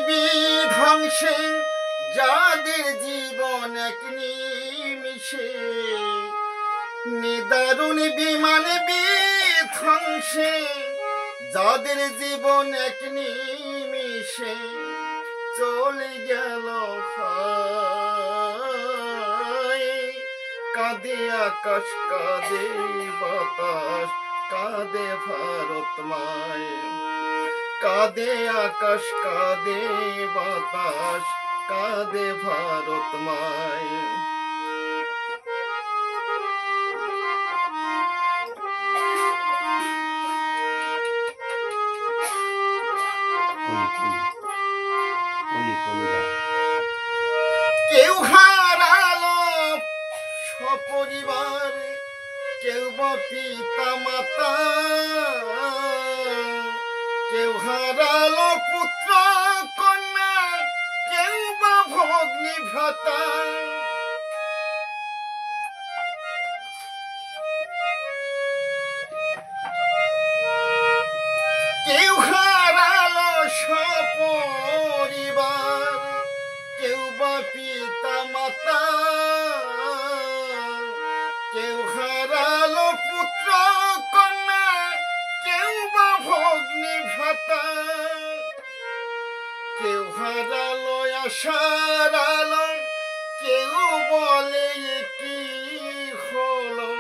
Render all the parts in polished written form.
বিধ্বংসে যাদের জীবন এক নিমিষে, নিদারুণ বিমান বিধ্বংসে যাদের জীবন এক নিমিষে চলে গেল হায়। কাঁদে আকাশ কাঁদে বাতাস কাঁদে ভারত মায়, কাঁদে আকাশ কাঁদে বাতাস কাঁদে ভারত মায়। কেউ হারালো সপরিবার, কেউ বা পিতা মাতা, কেউ হারালো পুত্র কন্যা, কেউ বা ভগ্নী ভ্রাতা। কেউ হারালো সপরিবার, কেউ বা পিতা মাতা, কেউ হারালো পুত্র কন্যা, কেউ বা ভগ্নী ভ্রাতা। কেউ হারালো আশার আলো, কেউ বলে কি হলো,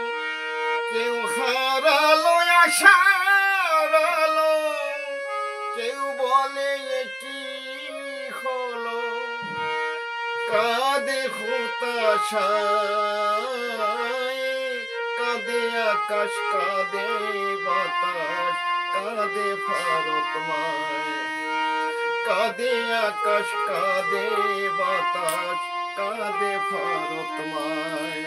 কেউ হারালো আশার আলো, কেউ বলে কি হলো। কাঁদে হতাশায়, কাঁদে আকাশ কাঁদে বাতাস কাঁদে ভারত মায়, কাঁদে আকাশ কাঁদে বাতাস কাঁদে ভারত মায়।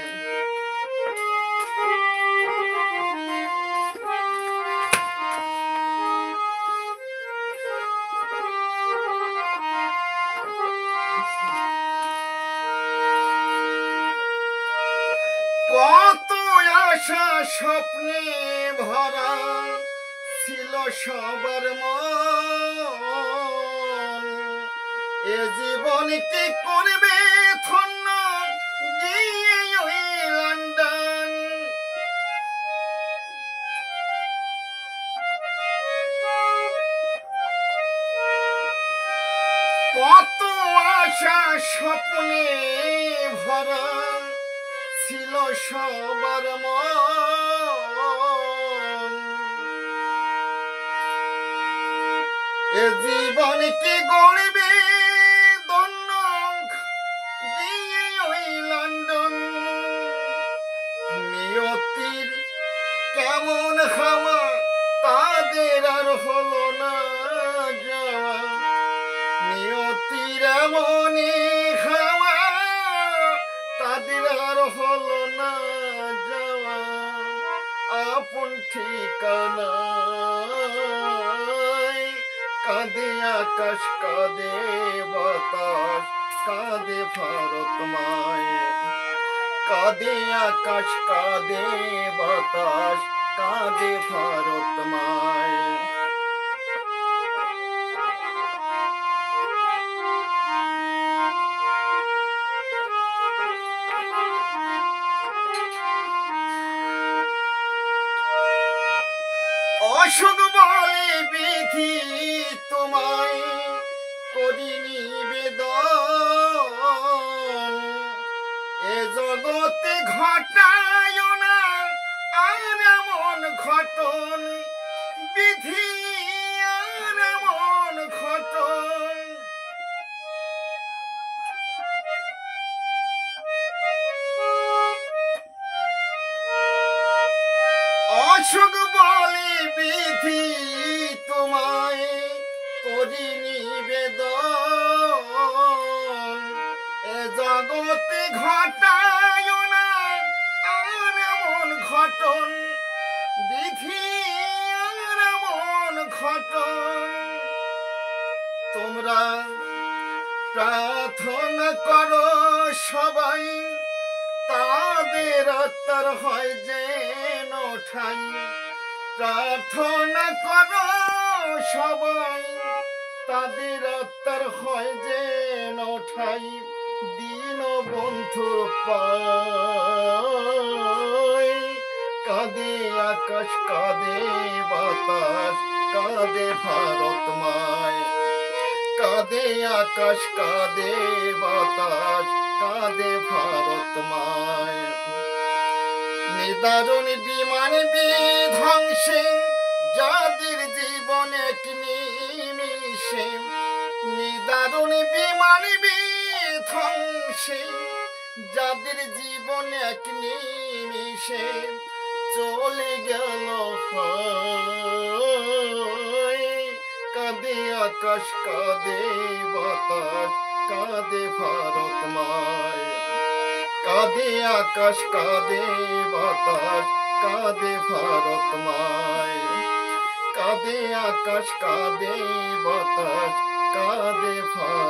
কত আশা স্বপ্নে ভরা ছিল সবার মন, এ জীবন কি করবে ধন্য গিয়ে ওই লন্ডন। কত আশা স্বপ্নে ভরা ছিল সবার মন, এ জীবন কি গড়বে ধন্য গিয়ে ওই লন্ডন। নিয়তির কেমন হাওয়া তাদের আর হলো না যাওয়া, নিয়তির এমনই হাওয়া তাদের আর হলো না যাওয়া। আপন ঠিকানায় কাঁদে আকাশ কাঁদে বাতাস কাঁদে ভারত মায়, কাঁদে আকাশ কাঁদে বাতাস কাঁদে ভারত মায়। অসুখ বলে বিধি তোমায় করি নিবেদন, এ জগতে ঘটায় না আর এমন ঘটন, বিধি আর এমন ঘটন। অসুখ বলে বিধি তোমায় করি নিবেদন, এ জগতে ঘটায় না আর এমন ঘটন, বিধি আর এমন ঘটন। তোমরা প্রার্থনা করো সবাই তাদের আত্মার হয় যেন ঠাই, প্রার্থনা করো সবাই তাদের আত্মার হয় যেন ঠাই দিন বন্ধুর পায়। কাঁদে আকাশ কাঁদে বাতাস কাঁদে ভারত মায়। কাঁদে আকাশ কাঁদে বাতাস কাঁদে ভারত মায়। নিদারুণ বিমান বিধ্বংসে যাদের জীবন এক নিমিষে। নিদারুণ বিমান বিধ্বংসে যাদের জীবন এক নিমিষে চলে গেল হায়। কাঁদে আকাশ কাঁদে বাতাস কাঁদে ভারত মায়। কাঁদে আকাশ কাঁদে বাতাস কাঁদে ভারত মায়। কাঁদে আকাশ কাঁদে বাতাস কাঁদে ভারত